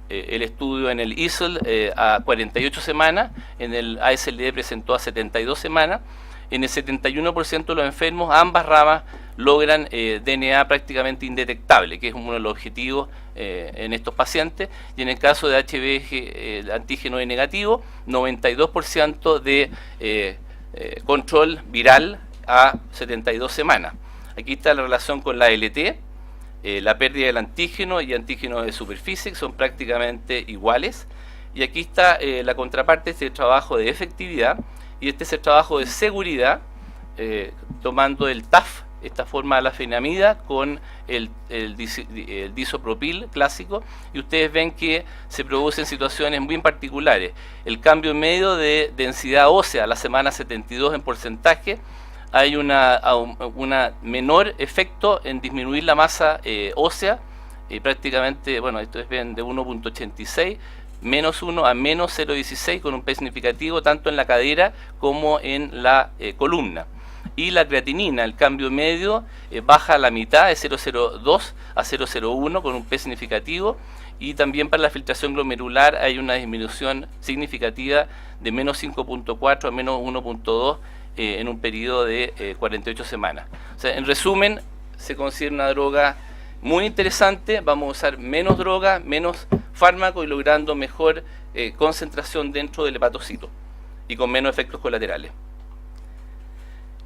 el estudio en el ISL a 48 semanas, en el ASLD presentó a 72 semanas, en el 71% de los enfermos ambas ramas logran DNA prácticamente indetectable, que es uno de los objetivos en estos pacientes, y en el caso de HBG antígeno E negativo, 92% de control viral a 72 semanas. Aquí está la relación con la LT, la pérdida del antígeno y antígeno de superficie, que son prácticamente iguales, y aquí está la contraparte de este trabajo de efectividad, y este es el trabajo de seguridad, tomando el TAF, esta forma de la fenamida, con el disopropil clásico, y ustedes ven que se producen situaciones muy particulares. El cambio medio de densidad ósea a la semana 72 en porcentaje, hay una menor efecto en disminuir la masa ósea, prácticamente, bueno, esto es bien de 1.86, menos 1 a menos 0.16, con un P significativo tanto en la cadera como en la columna. Y la creatinina, el cambio medio, baja a la mitad, de 0.02 a 0.01, con un P significativo, y también para la filtración glomerular hay una disminución significativa de menos 5.4 a menos 1.2 en un periodo de 48 semanas. O sea, en resumen, se considera una droga muy interesante. Vamos a usar menos droga, menos fármaco y logrando mejor concentración dentro del hepatocito y con menos efectos colaterales.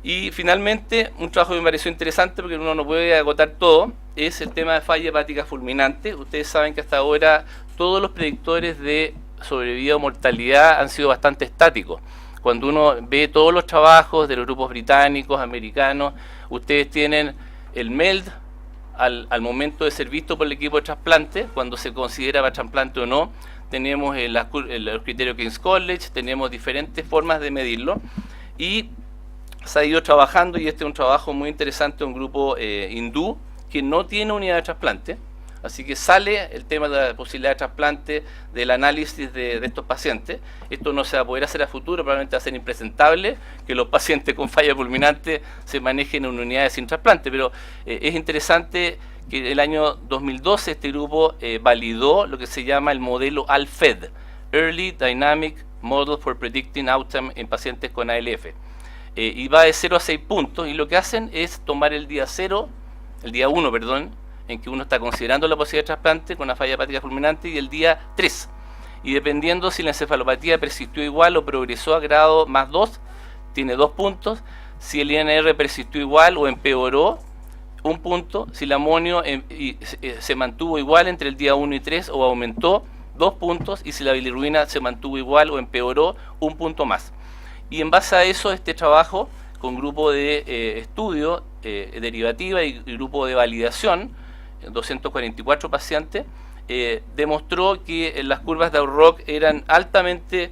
Y finalmente, un trabajo que me pareció interesante porque uno no puede agotar todo, es el tema de falla hepática fulminante. Ustedes saben que hasta ahora todos los predictores de sobrevida o mortalidad han sido bastante estáticos. Cuando uno ve todos los trabajos de los grupos británicos, americanos, ustedes tienen el MELD al momento de ser visto por el equipo de trasplante, cuando se considera para trasplante o no. Tenemos el criterio King's College, tenemos diferentes formas de medirlo, y se ha ido trabajando, y este es un trabajo muy interesante de un grupo hindú que no tiene unidad de trasplante, así que sale el tema de la posibilidad de trasplante del análisis de estos pacientes. Esto no se va a poder hacer a futuro, probablemente va a ser impresentable que los pacientes con falla fulminante se manejen en unidades sin trasplante, pero es interesante que en el año 2012 este grupo validó lo que se llama el modelo ALFED, Early Dynamic Model for Predicting Outcome en pacientes con ALF. Y va de 0 a 6 puntos, y lo que hacen es tomar el día 1, perdón, en que uno está considerando la posibilidad de trasplante con una falla hepática fulminante, y el día 3. Y dependiendo si la encefalopatía persistió igual o progresó a grado más 2, tiene 2 puntos. Si el INR persistió igual o empeoró, 1 punto. Si el amonio se mantuvo igual entre el día 1 y 3 o aumentó, 2 puntos. Y si la bilirrubina se mantuvo igual o empeoró, 1 punto más. Y en base a eso, este trabajo con grupo de estudio derivativa y grupo de validación, 244 pacientes, demostró que las curvas de Auroch eran altamente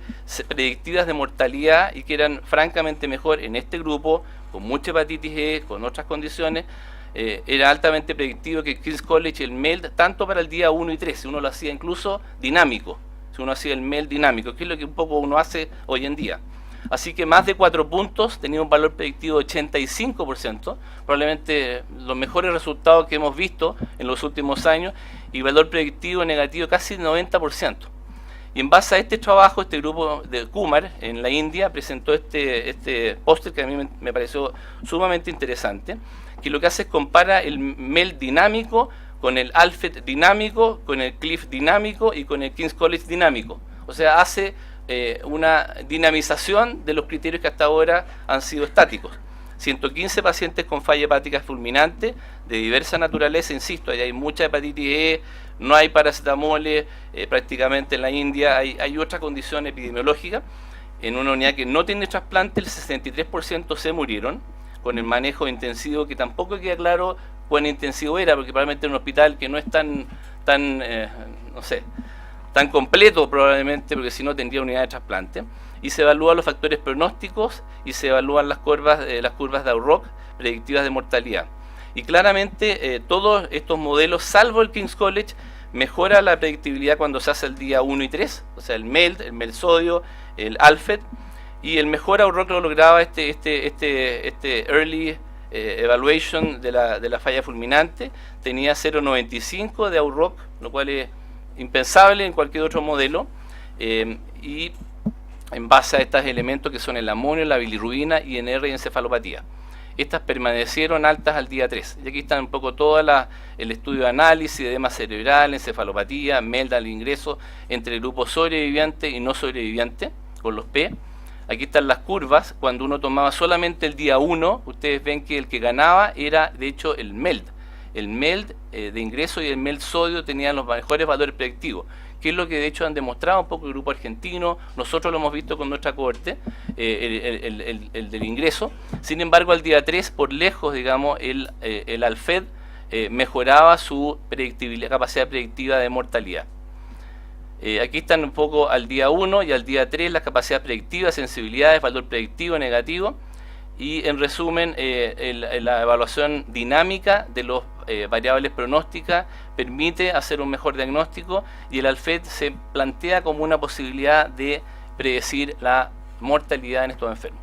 predictivas de mortalidad y que eran francamente mejor en este grupo, con mucha hepatitis E, con otras condiciones. Era altamente predictivo que King's College y el MELD, tanto para el día 1 y 3, si uno lo hacía incluso dinámico, si uno hacía el MELD dinámico, que es lo que un poco uno hace hoy en día. Así que más de 4 puntos tenía un valor predictivo de 85%, probablemente los mejores resultados que hemos visto en los últimos años, y valor predictivo negativo casi 90%. Y en base a este trabajo, este grupo de Kumar en la India presentó este póster que a mí me pareció sumamente interesante, que lo que hace es compara el MELD dinámico con el ALFED dinámico, con el CLIF dinámico y con el King's College dinámico. O sea, hace una dinamización de los criterios que hasta ahora han sido estáticos. 115 pacientes con falla hepática fulminante de diversa naturaleza, insisto, ahí hay mucha hepatitis E, no hay paracetamoles, prácticamente en la India hay otra condición epidemiológica. En una unidad que no tiene trasplante, el 63% se murieron con el manejo intensivo, que tampoco queda claro cuán intensivo era, porque probablemente en un hospital que no es tan completo probablemente, porque si no tendría unidad de trasplante. Y se evalúan los factores pronósticos y se evalúan las curvas de Auroch predictivas de mortalidad. Y claramente todos estos modelos, salvo el King's College, mejora la predictibilidad cuando se hace el día 1 y 3, o sea, el MELD sodio, el ALFED, y el mejor Auroch lo lograba este early evaluation de la falla fulminante, tenía 0,95 de Auroch, lo cual es impensable en cualquier otro modelo, y en base a estos elementos que son el amonio, la bilirrubina, INR y encefalopatía. Estas permanecieron altas al día 3. Y aquí están un poco todo el estudio de análisis, edema cerebral, encefalopatía, MELD al ingreso entre el grupo sobreviviente y no sobreviviente, con los P. Aquí están las curvas. Cuando uno tomaba solamente el día 1, ustedes ven que el que ganaba era, de hecho, el MELD. El MELD de ingreso y el MELD sodio tenían los mejores valores predictivos, que es lo que de hecho han demostrado un poco el grupo argentino, nosotros lo hemos visto con nuestra cohorte, el del ingreso. Sin embargo, al día 3, por lejos, digamos, el ALFED mejoraba su capacidad predictiva de mortalidad. Aquí están un poco al día 1 y al día 3 las capacidades predictivas, sensibilidades, valor predictivo, negativo, y en resumen la evaluación dinámica de los variables pronósticas permite hacer un mejor diagnóstico, y el ALFED se plantea como una posibilidad de predecir la mortalidad en estos enfermos.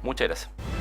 Muchas gracias.